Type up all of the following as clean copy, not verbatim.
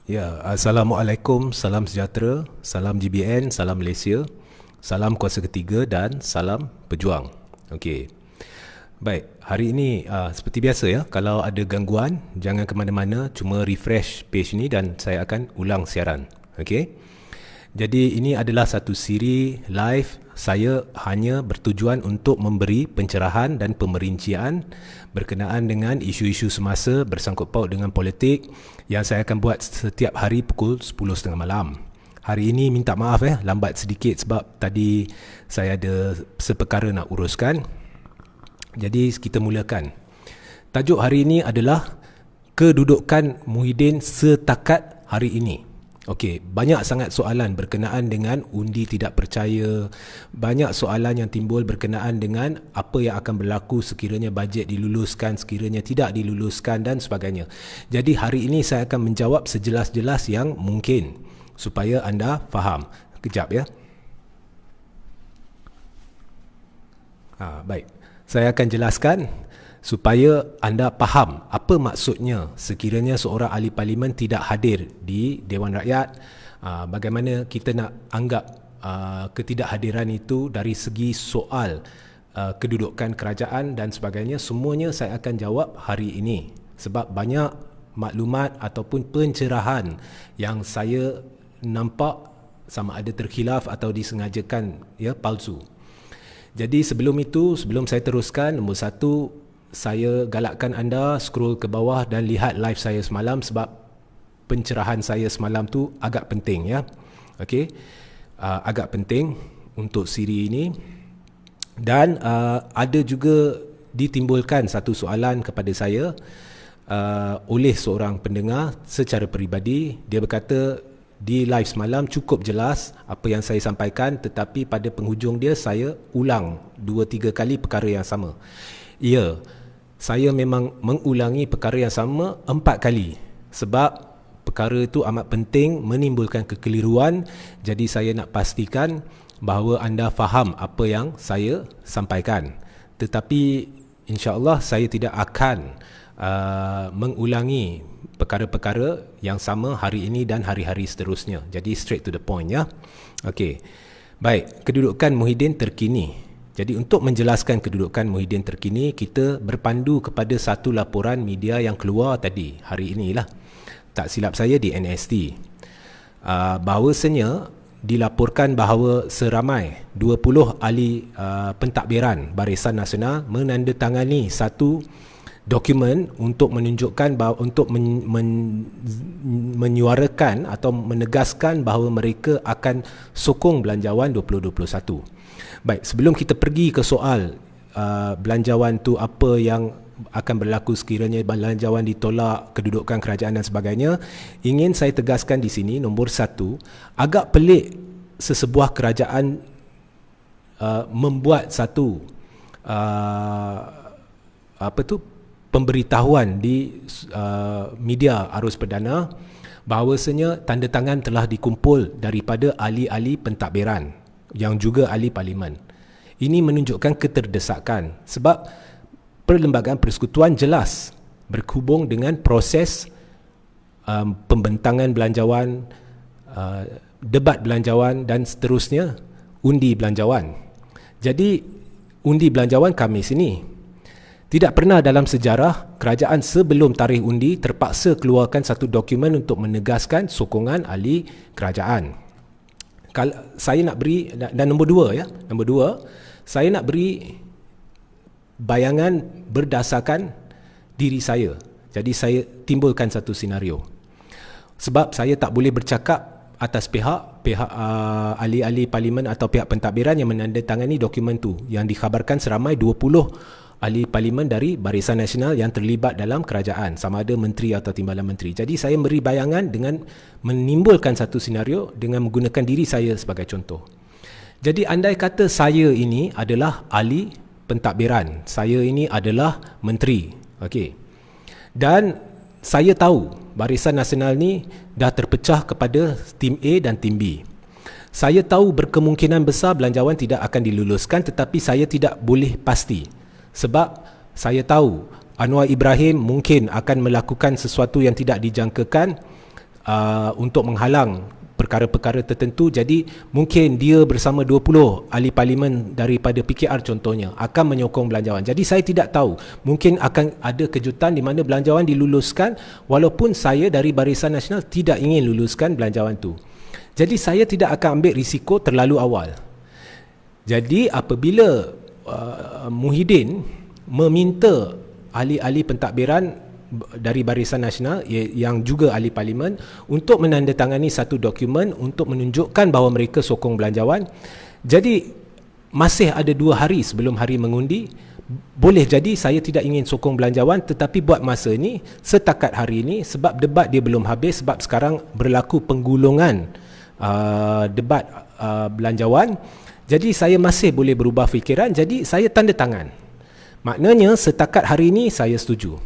Ya, Assalamualaikum, salam sejahtera, salam GBN, salam Malaysia, salam kuasa ketiga dan salam pejuang. Okey. Baik, hari ini seperti biasa ya, kalau ada gangguan jangan ke mana-mana, cuma refresh page ni dan saya akan ulang siaran. Okey. Jadi ini adalah satu siri live. Saya hanya bertujuan untuk memberi pencerahan dan pemerincian berkenaan dengan isu-isu semasa bersangkut paut dengan politik yang saya akan buat setiap hari pukul 10.30 malam. Hari ini minta maaf lambat sedikit sebab tadi saya ada seperkara nak uruskan. Jadi kita mulakan. Tajuk hari ini adalah kedudukan Muhyiddin setakat hari ini. Okey, banyak sangat soalan berkenaan dengan undi tidak percaya, banyak soalan yang timbul berkenaan dengan apa yang akan berlaku sekiranya bajet diluluskan, sekiranya tidak diluluskan dan sebagainya. Jadi hari ini saya akan menjawab sejelas-jelas yang mungkin supaya anda faham. Kejap ya. Baik. Saya akan jelaskan supaya anda faham apa maksudnya sekiranya seorang ahli parlimen tidak hadir di Dewan Rakyat. Bagaimana kita nak anggap ketidakhadiran itu dari segi soal kedudukan kerajaan dan sebagainya. Semuanya saya akan jawab hari ini sebab banyak maklumat ataupun pencerahan yang saya nampak sama ada terkhilaf atau disengajakan palsu. Jadi sebelum saya teruskan, nombor satu, saya galakkan anda scroll ke bawah dan lihat live saya semalam sebab pencerahan saya semalam tu agak penting ya. Okey. Agak penting untuk siri ini. Dan ada juga ditimbulkan satu soalan kepada saya oleh seorang pendengar secara peribadi. Dia berkata di live semalam cukup jelas apa yang saya sampaikan, tetapi pada penghujung dia saya ulang 2-3 kali perkara yang sama. Ya, saya memang mengulangi perkara yang sama 4 kali sebab perkara itu amat penting, menimbulkan kekeliruan. Jadi saya nak pastikan bahawa anda faham apa yang saya sampaikan. Tetapi insya-Allah saya tidak akan mengulangi perkara-perkara yang sama hari ini dan hari-hari seterusnya. Jadi straight to the point ya. Okey. Baik, kedudukan Muhyiddin terkini. Jadi untuk menjelaskan kedudukan Muhyiddin terkini, kita berpandu kepada satu laporan media yang keluar tadi, hari inilah. Tak silap saya di NST. Bahawasanya dilaporkan bahawa seramai 20 ahli pentadbiran Barisan Nasional menandatangani satu dokumen untuk menunjukkan bahawa untuk menyuarakan atau menegaskan bahawa mereka akan sokong belanjawan 2021. Baik, sebelum kita pergi ke soal belanjawan tu apa yang akan berlaku sekiranya belanjawan ditolak, kedudukan kerajaan dan sebagainya, ingin saya tegaskan di sini, nombor satu, agak pelik sesebuah kerajaan membuat satu pemberitahuan di media arus perdana bahawasanya tanda tangan telah dikumpul daripada ahli-ahli pentadbiran yang juga ahli parlimen. Ini menunjukkan keterdesakan sebab Perlembagaan Persekutuan jelas berhubung dengan proses pembentangan belanjawan, debat belanjawan dan seterusnya undi belanjawan. Jadi undi belanjawan Khamis ini tidak pernah dalam sejarah kerajaan sebelum tarikh undi terpaksa keluarkan satu dokumen untuk menegaskan sokongan ahli kerajaan. Kalau saya nak beri, dan nombor dua, saya nak beri bayangan berdasarkan diri saya. Jadi saya timbulkan satu senario. Sebab saya tak boleh bercakap atas pihak ahli-ahli parlimen atau pihak pentadbiran yang menandatangani dokumen tu, yang dikhabarkan seramai 20 ahli parlimen dari Barisan Nasional yang terlibat dalam kerajaan, sama ada menteri atau timbalan menteri. Jadi saya beri bayangan dengan menimbulkan satu senario dengan menggunakan diri saya sebagai contoh. Jadi andai kata saya ini adalah ahli pentadbiran, saya ini adalah menteri, okey, dan saya tahu Barisan Nasional ni dah terpecah kepada tim A dan tim B. Saya tahu berkemungkinan besar belanjawan tidak akan diluluskan, tetapi saya tidak boleh pasti. Sebab saya tahu Anwar Ibrahim mungkin akan melakukan sesuatu yang tidak dijangkakan untuk menghalang perkara-perkara tertentu. Jadi mungkin dia bersama 20 ahli parlimen daripada PKR contohnya akan menyokong belanjawan. Jadi saya tidak tahu, mungkin akan ada kejutan di mana belanjawan diluluskan walaupun saya dari Barisan Nasional tidak ingin luluskan belanjawan tu. Jadi saya tidak akan ambil risiko terlalu awal. Jadi apabila Muhyiddin meminta ahli-ahli pentadbiran dari Barisan Nasional yang juga ahli parlimen untuk menandatangani satu dokumen untuk menunjukkan bahawa mereka sokong belanjawan. Jadi masih ada 2 hari sebelum hari mengundi. Boleh jadi saya tidak ingin sokong belanjawan, tetapi buat masa ini, setakat hari ini, sebab debat dia belum habis, sebab sekarang berlaku penggulungan debat belanjawan, jadi saya masih boleh berubah fikiran. Jadi saya tanda tangan. Maknanya setakat hari ini saya setuju.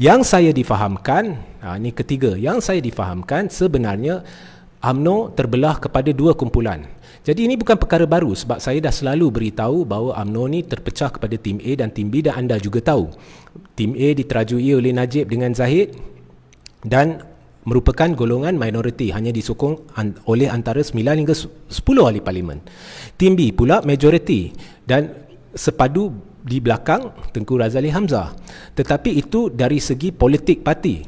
Yang saya difahamkan, ini ketiga, yang saya difahamkan sebenarnya UMNO terbelah kepada 2 kumpulan. Jadi ini bukan perkara baru, sebab saya dah selalu beritahu bahawa UMNO ni terpecah kepada tim A dan tim B, dan anda juga tahu. Tim A diterajui oleh Najib dengan Zahid dan merupakan golongan minoriti, hanya disokong oleh antara 9 hingga 10 ahli parlimen. Tim B pula majoriti dan sepadu di belakang Tengku Razali Hamzah. Tetapi itu dari segi politik parti.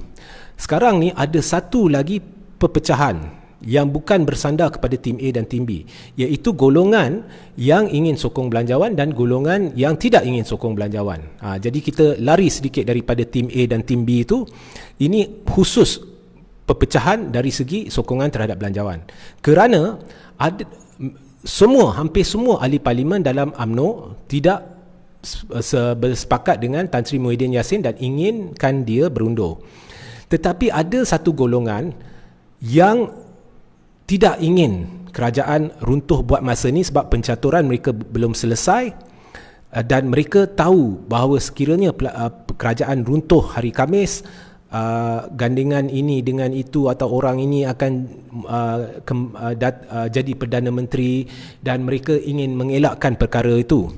Sekarang ni ada satu lagi perpecahan yang bukan bersandar kepada tim A dan tim B, iaitu golongan yang ingin sokong belanjawan dan golongan yang tidak ingin sokong belanjawan. Jadi kita lari sedikit daripada tim A dan tim B itu. Ini khusus perpecahan dari segi sokongan terhadap belanjawan. Kerana ada hampir semua ahli parlimen dalam UMNO tidak bersepakat dengan Tan Sri Muhyiddin Yassin dan inginkan dia berundur. Tetapi ada satu golongan yang tidak ingin kerajaan runtuh buat masa ni sebab pencaturan mereka belum selesai, dan mereka tahu bahawa sekiranya kerajaan runtuh hari Khamis, gandingan ini dengan itu atau orang ini akan jadi Perdana Menteri, dan mereka ingin mengelakkan perkara itu.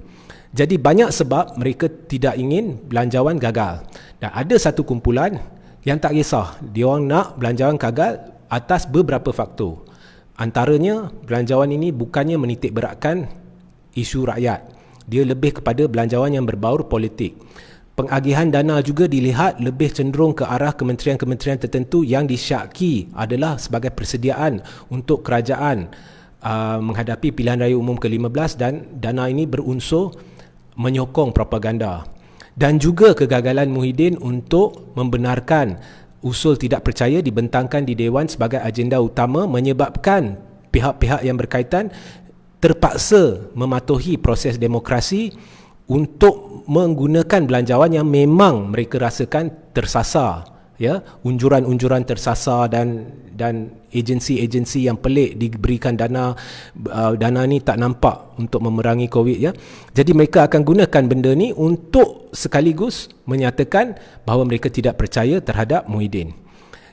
Jadi banyak sebab mereka tidak ingin belanjawan gagal. Dan ada satu kumpulan yang tak kisah, dia orang nak belanjawan gagal atas beberapa faktor. Antaranya, belanjawan ini bukannya menitik beratkan isu rakyat. Dia lebih kepada belanjawan yang berbaur politik. Pengagihan dana juga dilihat lebih cenderung ke arah kementerian-kementerian tertentu yang disyaki adalah sebagai persediaan untuk kerajaan menghadapi pilihan raya umum ke-15, dan dana ini berunsur menyokong propaganda. Dan juga kegagalan Muhyiddin untuk membenarkan usul tidak percaya dibentangkan di Dewan sebagai agenda utama menyebabkan pihak-pihak yang berkaitan terpaksa mematuhi proses demokrasi untuk menggunakan belanjawan yang memang mereka rasakan tersasar, ya, unjuran-unjuran tersasar dan agensi-agensi yang pelik diberikan dana ni tak nampak untuk memerangi COVID, ya. Jadi mereka akan gunakan benda ni untuk sekaligus menyatakan bahawa mereka tidak percaya terhadap Muhyiddin.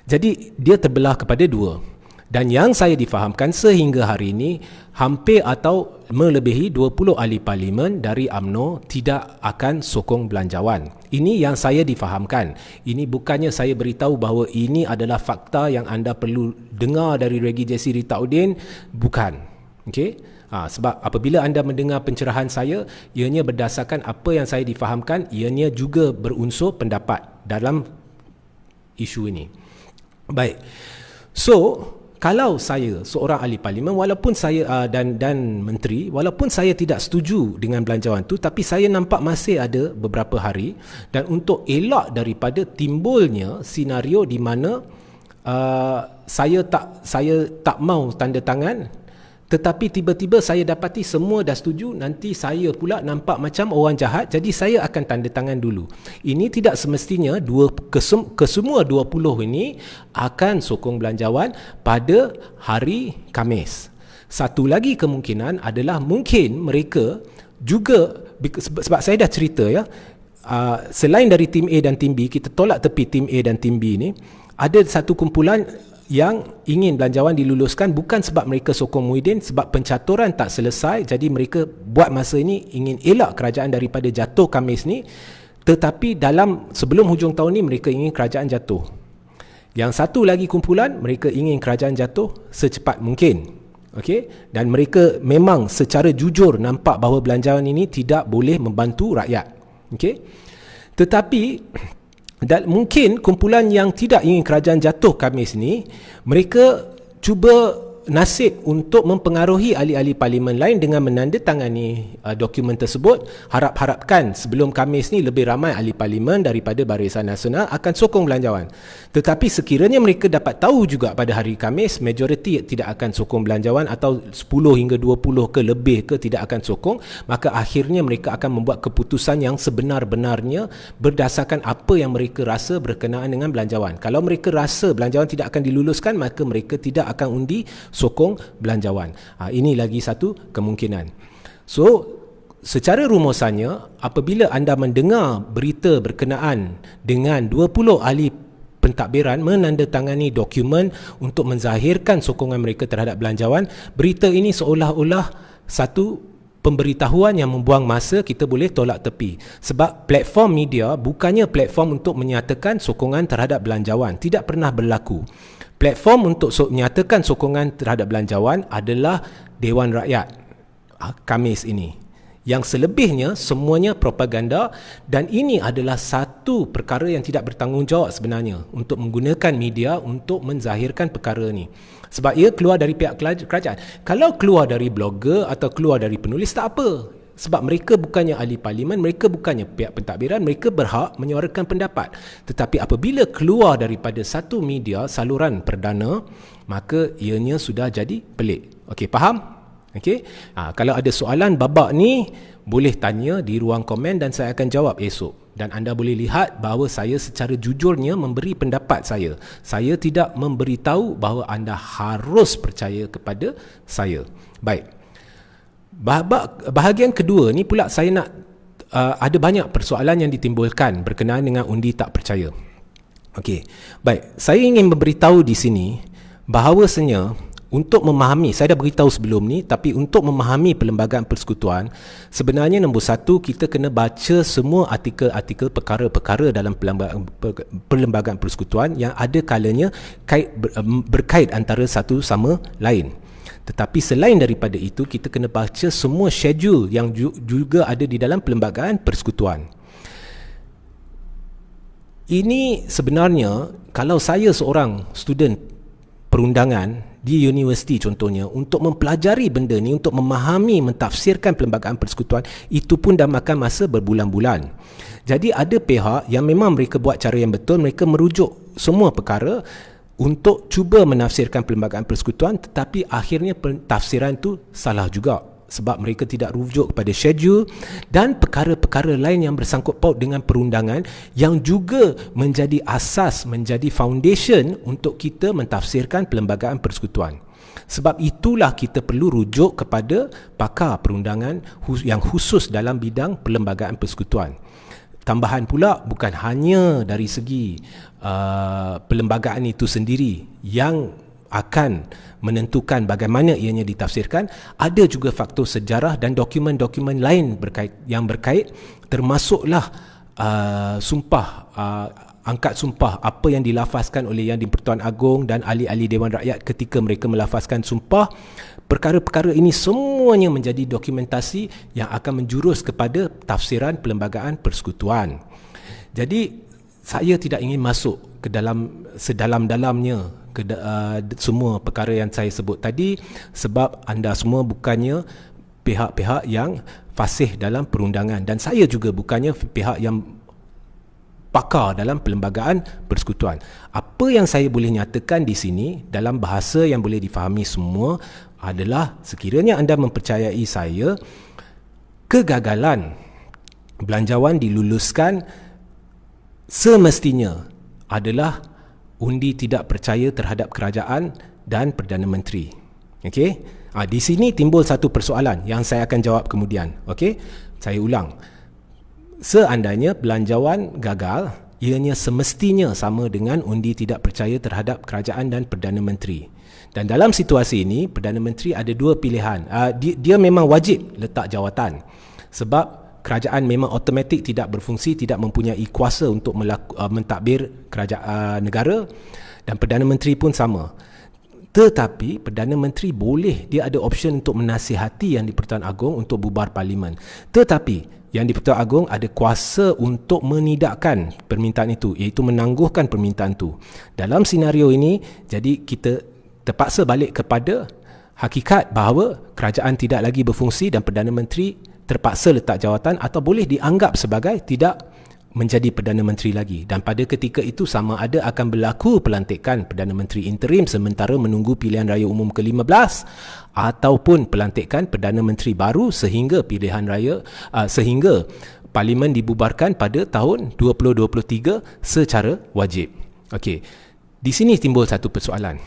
Jadi dia terbelah kepada 2. Dan yang saya difahamkan sehingga hari ini, hampir atau melebihi 20 ahli parlimen dari UMNO tidak akan sokong belanjawan. Ini yang saya difahamkan. Ini bukannya saya beritahu bahawa ini adalah fakta yang anda perlu dengar dari Regi Jessie Ritaudin. Bukan. Okay? Sebab apabila anda mendengar pencerahan saya, ianya berdasarkan apa yang saya difahamkan, ianya juga berunsur pendapat dalam isu ini. Baik. So, kalau saya seorang ahli parlimen, walaupun saya dan menteri, walaupun saya tidak setuju dengan belanjawan itu, tapi saya nampak masih ada beberapa hari, dan untuk elak daripada timbulnya senario di mana saya tak mau tanda tangan, tetapi tiba-tiba saya dapati semua dah setuju, nanti saya pula nampak macam orang jahat, jadi saya akan tanda tangan dulu. Ini tidak semestinya kesemua 20 ini akan sokong belanjawan pada hari Khamis. Satu lagi kemungkinan adalah mungkin mereka juga, sebab saya dah cerita, ya, selain dari tim A dan tim B, kita tolak tepi tim A dan tim B ni, ada satu kumpulan yang ingin belanjawan diluluskan bukan sebab mereka sokong Muhyiddin, sebab pencaturan tak selesai, jadi mereka buat masa ini ingin elak kerajaan daripada jatuh Khamis ni, tetapi sebelum hujung tahun ni mereka ingin kerajaan jatuh. Yang satu lagi kumpulan, mereka ingin kerajaan jatuh secepat mungkin. Okey, dan mereka memang secara jujur nampak bahawa belanjawan ini tidak boleh membantu rakyat. Okey. Tetapi dan mungkin kumpulan yang tidak ingin kerajaan jatuh Khamis ni, mereka cuba nasib untuk mempengaruhi ahli-ahli parlimen lain dengan menandatangani dokumen tersebut. Harap-harapkan sebelum Khamis ni lebih ramai ahli parlimen daripada Barisan Nasional akan sokong belanjawan. Tetapi sekiranya mereka dapat tahu juga pada hari Khamis majoriti tidak akan sokong belanjawan, atau 10 hingga 20 ke lebih ke tidak akan sokong, maka akhirnya mereka akan membuat keputusan yang sebenar-benarnya berdasarkan apa yang mereka rasa berkenaan dengan belanjawan. Kalau mereka rasa belanjawan tidak akan diluluskan, maka mereka tidak akan undi sokong belanjawan. Ini lagi satu kemungkinan. So, secara rumusannya, apabila anda mendengar berita berkenaan dengan 20 ahli pentadbiran menandatangani dokumen untuk menzahirkan sokongan mereka terhadap belanjawan, berita ini seolah-olah satu pemberitahuan yang membuang masa, kita boleh tolak tepi. Sebab platform media bukannya platform untuk menyatakan sokongan terhadap belanjawan. Tidak pernah berlaku. Platform untuk menyatakan sokongan terhadap belanjawan adalah Dewan Rakyat Khamis ini. Yang selebihnya semuanya propaganda, dan ini adalah satu perkara yang tidak bertanggungjawab sebenarnya untuk menggunakan media untuk menzahirkan perkara ini. Sebab ia keluar dari pihak kerajaan. Kalau keluar dari blogger atau keluar dari penulis, tak apa. Sebab mereka bukannya ahli parlimen, mereka bukannya pihak pentadbiran, mereka berhak menyuarakan pendapat. Tetapi apabila keluar daripada satu media saluran perdana, maka ianya sudah jadi pelik. Okey, faham? Okey. Kalau ada soalan babak ni, boleh tanya di ruang komen dan saya akan jawab esok. Dan anda boleh lihat bahawa saya secara jujurnya memberi pendapat saya. Saya tidak memberitahu bahawa anda harus percaya kepada saya. Baik. Bahagian kedua ni pula saya nak ada banyak persoalan yang ditimbulkan berkenaan dengan undi tak percaya. Okey. Baik, saya ingin memberitahu di sini bahawasanya untuk memahami, saya dah beritahu sebelum ni, tapi untuk memahami Perlembagaan Persekutuan, sebenarnya nombor satu, kita kena baca semua artikel-artikel perkara-perkara dalam Perlembagaan Persekutuan yang ada kalanya berkait antara satu sama lain. Tetapi selain daripada itu, kita kena baca semua schedule yang juga ada di dalam Perlembagaan Persekutuan. Ini sebenarnya, kalau saya seorang student perundangan di universiti contohnya, untuk mempelajari benda ni, untuk memahami, mentafsirkan Perlembagaan Persekutuan, itu pun dah makan masa berbulan-bulan. Jadi ada pihak yang memang mereka buat cara yang betul, mereka merujuk semua perkara untuk cuba menafsirkan Perlembagaan Persekutuan, tetapi akhirnya tafsiran itu salah juga, sebab mereka tidak rujuk kepada schedule dan perkara-perkara lain yang bersangkut paut dengan perundangan, yang juga menjadi asas, menjadi foundation untuk kita mentafsirkan Perlembagaan Persekutuan. Sebab itulah kita perlu rujuk kepada pakar perundangan yang khusus dalam bidang Perlembagaan Persekutuan. Tambahan pula, bukan hanya dari segi perlembagaan itu sendiri yang akan menentukan bagaimana ianya ditafsirkan, ada juga faktor sejarah dan dokumen-dokumen lain yang berkait, termasuklah angkat sumpah, apa yang dilafazkan oleh Yang di-Pertuan Agong dan ahli-ahli Dewan Rakyat ketika mereka melafazkan sumpah. Perkara-perkara ini semuanya menjadi dokumentasi yang akan menjurus kepada tafsiran Perlembagaan Persekutuan. Jadi saya tidak ingin masuk ke dalam sedalam-dalamnya ke semua perkara yang saya sebut tadi, sebab anda semua bukannya pihak-pihak yang fasih dalam perundangan, dan saya juga bukannya pihak yang pakar dalam Perlembagaan Persekutuan. Apa yang saya boleh nyatakan di sini dalam bahasa yang boleh difahami semua adalah, sekiranya anda mempercayai saya, kegagalan belanjawan diluluskan semestinya adalah undi tidak percaya terhadap kerajaan dan Perdana Menteri. Okey? Di sini timbul satu persoalan yang saya akan jawab kemudian. Okey? Saya ulang. Seandainya belanjawan gagal, ianya semestinya sama dengan undi tidak percaya terhadap kerajaan dan Perdana Menteri. Dan dalam situasi ini, Perdana Menteri ada dua pilihan. Dia memang wajib letak jawatan, sebab kerajaan memang automatik tidak berfungsi, tidak mempunyai kuasa untuk mentadbir kerajaan negara. Dan Perdana Menteri pun sama. Tetapi Perdana Menteri boleh, dia ada option untuk menasihati Yang di-Pertuan Agong untuk bubar parlimen. Tetapi Yang di-Pertuan Agong ada kuasa untuk menidakkan permintaan itu, iaitu menangguhkan permintaan itu. Dalam senario ini, jadi kita terpaksa balik kepada hakikat bahawa kerajaan tidak lagi berfungsi dan Perdana Menteri terpaksa letak jawatan atau boleh dianggap sebagai tidak menjadi Perdana Menteri lagi. Dan pada ketika itu sama ada akan berlaku pelantikan Perdana Menteri interim sementara menunggu pilihan raya umum ke-15 ataupun pelantikan Perdana Menteri baru sehingga pilihan raya sehingga parlimen dibubarkan pada tahun 2023 secara wajib. Okey. Di sini timbul satu persoalan.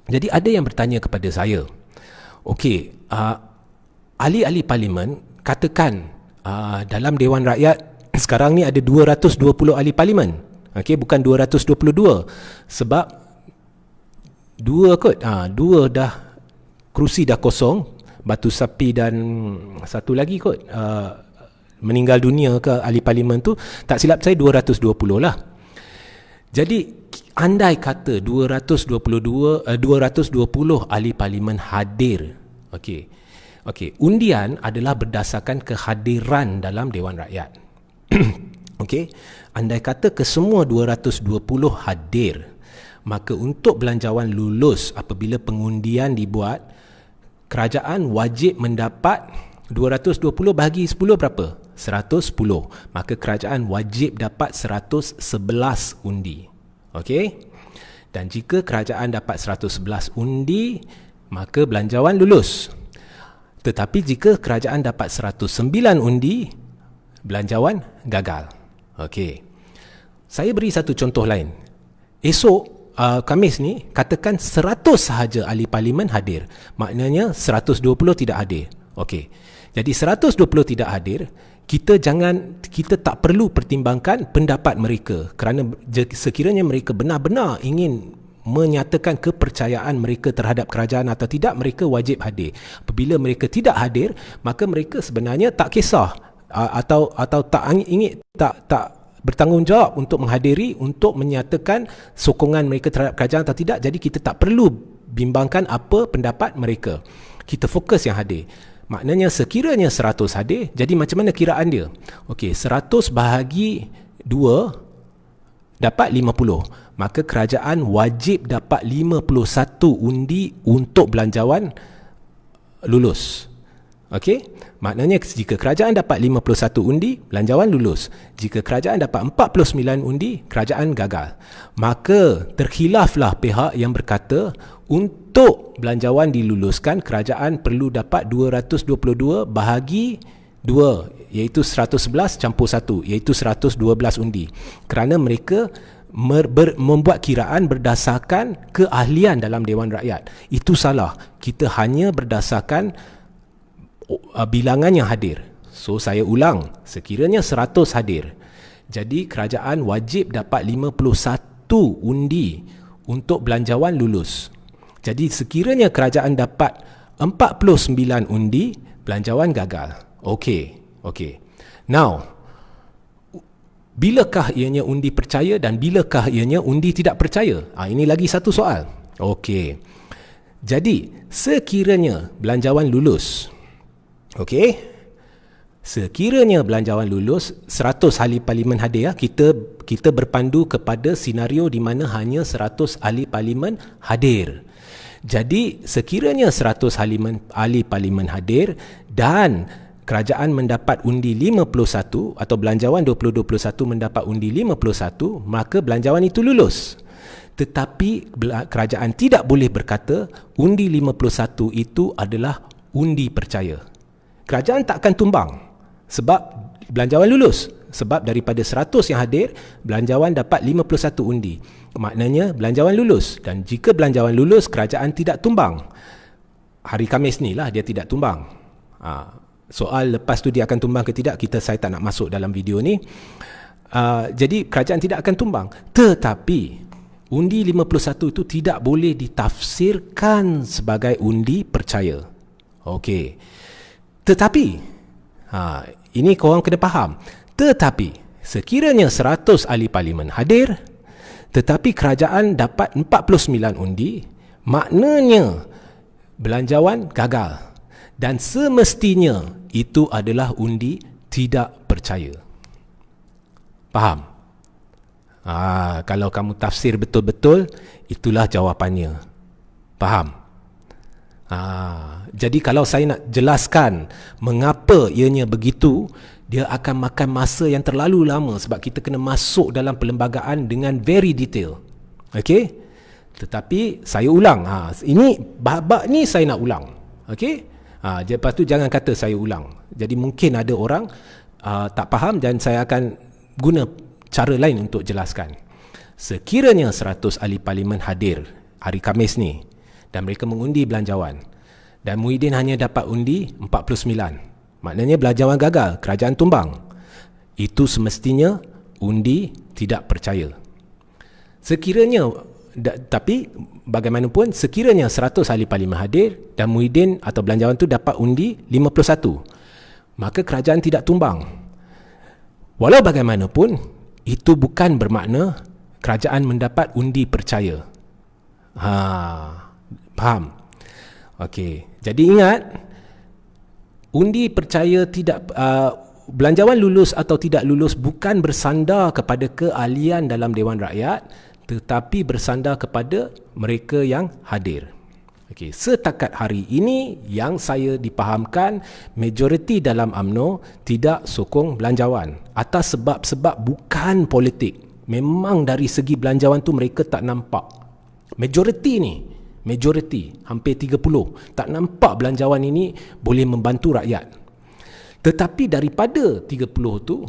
Jadi ada yang bertanya kepada saya, okey, ahli-ahli parlimen katakan dalam Dewan Rakyat sekarang ni ada 220 ahli parlimen. Okey, bukan 222. Sebab dua dah kerusi dah kosong, Batu Sapi dan satu lagi kot meninggal dunia ke ahli parlimen tu, tak silap saya 220 lah. Jadi andai kata 220 ahli parlimen hadir. Okey, undian adalah berdasarkan kehadiran dalam Dewan Rakyat. Okey, andai kata kesemua 220 hadir, maka untuk belanjawan lulus apabila pengundian dibuat, kerajaan wajib mendapat 220 bahagi 10 berapa? 110. Maka kerajaan wajib dapat 111 undi. Okey? Dan jika kerajaan dapat 111 undi, maka belanjawan lulus. Tetapi jika kerajaan dapat 109 undi, belanjawan gagal. Okey. Saya beri satu contoh lain. Esok Khamis ni katakan 100 sahaja ahli parlimen hadir. Maknanya 120 tidak hadir. Okey. Jadi 120 tidak hadir, kita tak perlu pertimbangkan pendapat mereka kerana sekiranya mereka benar-benar ingin menyatakan kepercayaan mereka terhadap kerajaan atau tidak, mereka wajib hadir. Apabila mereka tidak hadir, maka mereka sebenarnya tak kisah atau tak bertanggungjawab untuk menghadiri untuk menyatakan sokongan mereka terhadap kerajaan atau tidak. Jadi kita tak perlu bimbangkan apa pendapat mereka. Kita fokus yang hadir. Maknanya sekiranya 100 hadir, jadi macam mana kiraan dia? Okey, 100 bahagi 2 dapat 50. Maka kerajaan wajib dapat 51 undi untuk belanjawan lulus. Okey? Maknanya jika kerajaan dapat 51 undi, belanjawan lulus. Jika kerajaan dapat 49 undi, kerajaan gagal. Maka terkhilaflah pihak yang berkata untuk belanjawan diluluskan, kerajaan perlu dapat 222 bahagi 2, iaitu 111 campur 1, iaitu 112 undi. Kerana mereka membuat kiraan berdasarkan keahlian dalam Dewan Rakyat. Itu salah. Kita hanya berdasarkan bilangan yang hadir. So saya ulang, sekiranya 100 hadir, jadi kerajaan wajib dapat 51 undi untuk belanjawan lulus. Jadi sekiranya kerajaan dapat 49 undi, belanjawan gagal. Okey. Now, bilakah ianya undi percaya dan bilakah ianya undi tidak percaya? Ini lagi satu soal. Okey. Jadi sekiranya belanjawan lulus, okey, sekiranya belanjawan lulus, 100 ahli parlimen hadir, kita berpandu kepada senario di mana hanya 100 ahli parlimen hadir. Jadi sekiranya 100 ahli parlimen hadir dan kerajaan mendapat undi 51 atau belanjawan 2021 mendapat undi 51, maka belanjawan itu lulus. Tetapi kerajaan tidak boleh berkata undi 51 itu adalah undi percaya. Kerajaan tak akan tumbang sebab belanjawan lulus. Sebab daripada 100 yang hadir, belanjawan dapat 51 undi. Maknanya belanjawan lulus. Dan jika belanjawan lulus, kerajaan tidak tumbang. Hari Khamis ni lah dia tidak tumbang. Soal lepas tu dia akan tumbang ke tidak, saya tak nak masuk dalam video ni. Jadi kerajaan tidak akan tumbang. Tetapi undi 51 itu tidak boleh ditafsirkan sebagai undi percaya. Okey. Tetapi ini korang kena faham. Tetapi sekiranya 100 ahli parlimen hadir Tetapi kerajaan dapat 49 undi, maknanya belanjawan gagal. Dan semestinya itu adalah undi tidak percaya. Faham? Kalau kamu tafsir betul-betul, itulah jawapannya. Faham? Jadi kalau saya nak jelaskan mengapa ianya begitu, dia akan makan masa yang terlalu lama sebab kita kena masuk dalam perlembagaan dengan very detail. Okey? Tetapi saya ulang. Ini bab ni saya nak ulang. Okey? Lepas tu jangan kata saya ulang. Jadi mungkin ada orang tak faham dan saya akan guna cara lain untuk jelaskan. Sekiranya 100 ahli parlimen hadir hari Khamis ni dan mereka mengundi belanjawan dan Muhyiddin hanya dapat undi 49, maknanya belanjawan gagal, kerajaan tumbang. Itu semestinya undi tidak percaya. Tapi bagaimanapun, sekiranya 100 ahli parlimen hadir dan Muhyiddin atau belanjawan tu dapat undi 51, maka kerajaan tidak tumbang. Walau bagaimanapun, itu bukan bermakna kerajaan mendapat undi percaya. Faham? Okey. Jadi ingat, undi percaya tidak, belanjawan lulus atau tidak lulus bukan bersandar kepada keahlian dalam Dewan Rakyat, tetapi bersandar kepada mereka yang hadir. Okey, setakat hari ini yang saya dipahamkan, majoriti dalam UMNO tidak sokong belanjawan atas sebab-sebab bukan politik. Memang dari segi belanjawan tu mereka tak nampak. Majoriti hampir 30 tak nampak belanjawan ini boleh membantu rakyat. Tetapi daripada 30 tu,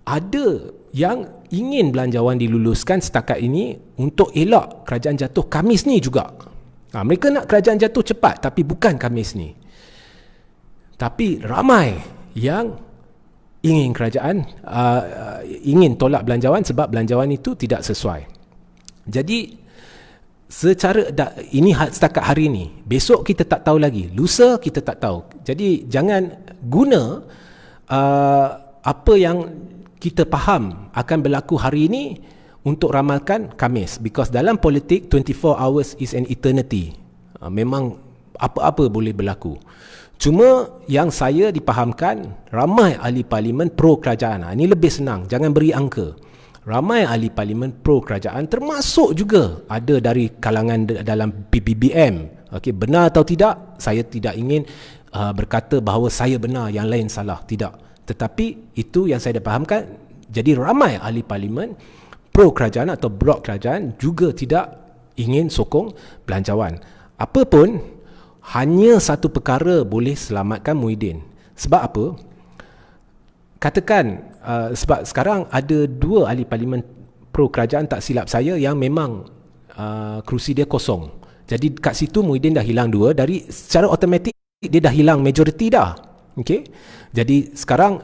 ada yang ingin belanjawan diluluskan setakat ini untuk elak kerajaan jatuh Khamis ni juga. Mereka nak kerajaan jatuh cepat tapi bukan Khamis ni. Tapi ramai yang ingin kerajaan ingin tolak belanjawan sebab belanjawan itu tidak sesuai. Jadi ini setakat hari ini. Besok kita tak tahu lagi, lusa kita tak tahu. Jadi jangan guna apa yang kita faham akan berlaku hari ini untuk ramalkan Khamis, because dalam politik 24 hours is an eternity. Memang apa-apa boleh berlaku. Cuma yang saya dipahamkan, ramai ahli parlimen pro kerajaan. Ini lebih senang, jangan beri angka. Ramai ahli parlimen pro kerajaan, termasuk juga ada dari kalangan dalam PBBM. Okey, benar atau tidak, saya tidak ingin berkata bahawa saya benar, yang lain salah, tidak. Tetapi itu yang saya dipahamkan. Jadi ramai ahli parlimen pro kerajaan atau blok kerajaan juga tidak ingin sokong belanjawan. Apapun, hanya satu perkara boleh selamatkan Muhyiddin. Sebab apa? Katakan sebab sekarang ada 2 ahli parlimen pro kerajaan, tak silap saya, yang memang kerusi dia kosong. Jadi kat situ Muhyiddin dah hilang 2, dari secara automatik dia dah hilang majoriti dah. Okey. Jadi sekarang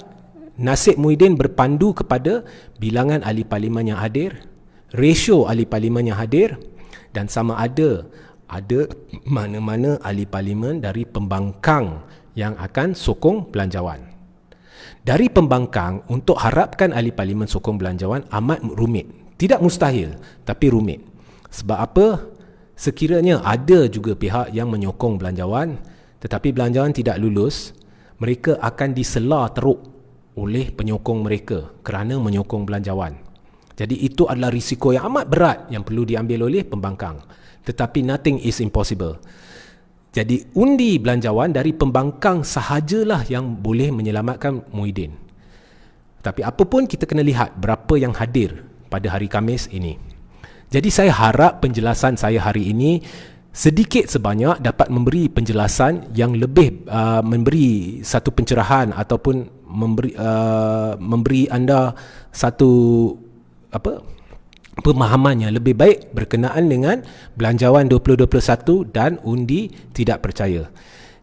nasib Muhyiddin berpandu kepada bilangan ahli parlimen yang hadir, ratio ahli parlimen yang hadir, dan sama ada mana-mana ahli parlimen dari pembangkang yang akan sokong belanjawan. Dari pembangkang, untuk harapkan ahli parlimen sokong belanjawan amat rumit. Tidak mustahil, tapi rumit. Sebab apa? Sekiranya ada juga pihak yang menyokong belanjawan, tetapi belanjawan tidak lulus, mereka akan disela teruk oleh penyokong mereka kerana menyokong belanjawan. Jadi itu adalah risiko yang amat berat yang perlu diambil oleh pembangkang. Tetapi nothing is impossible. Jadi undi belanjawan dari pembangkang sahajalah yang boleh menyelamatkan Muhyiddin. Tapi apapun, kita kena lihat berapa yang hadir pada hari Khamis ini. Jadi saya harap penjelasan saya hari ini sedikit sebanyak dapat memberi penjelasan yang lebih memberi satu pencerahan ataupun memberi anda satu pemahaman yang lebih baik berkenaan dengan belanjawan 2021 dan undi tidak percaya.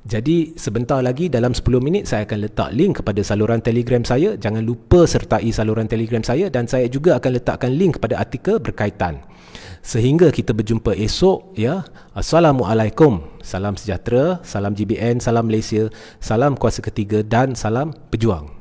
Jadi sebentar lagi, dalam 10 minit saya akan letak link kepada saluran Telegram saya. Jangan lupa sertai saluran Telegram saya, dan saya juga akan letakkan link kepada artikel berkaitan. Sehingga kita berjumpa esok, ya. Assalamualaikum. Salam sejahtera, salam GBN, salam Malaysia, salam kuasa ketiga dan salam pejuang.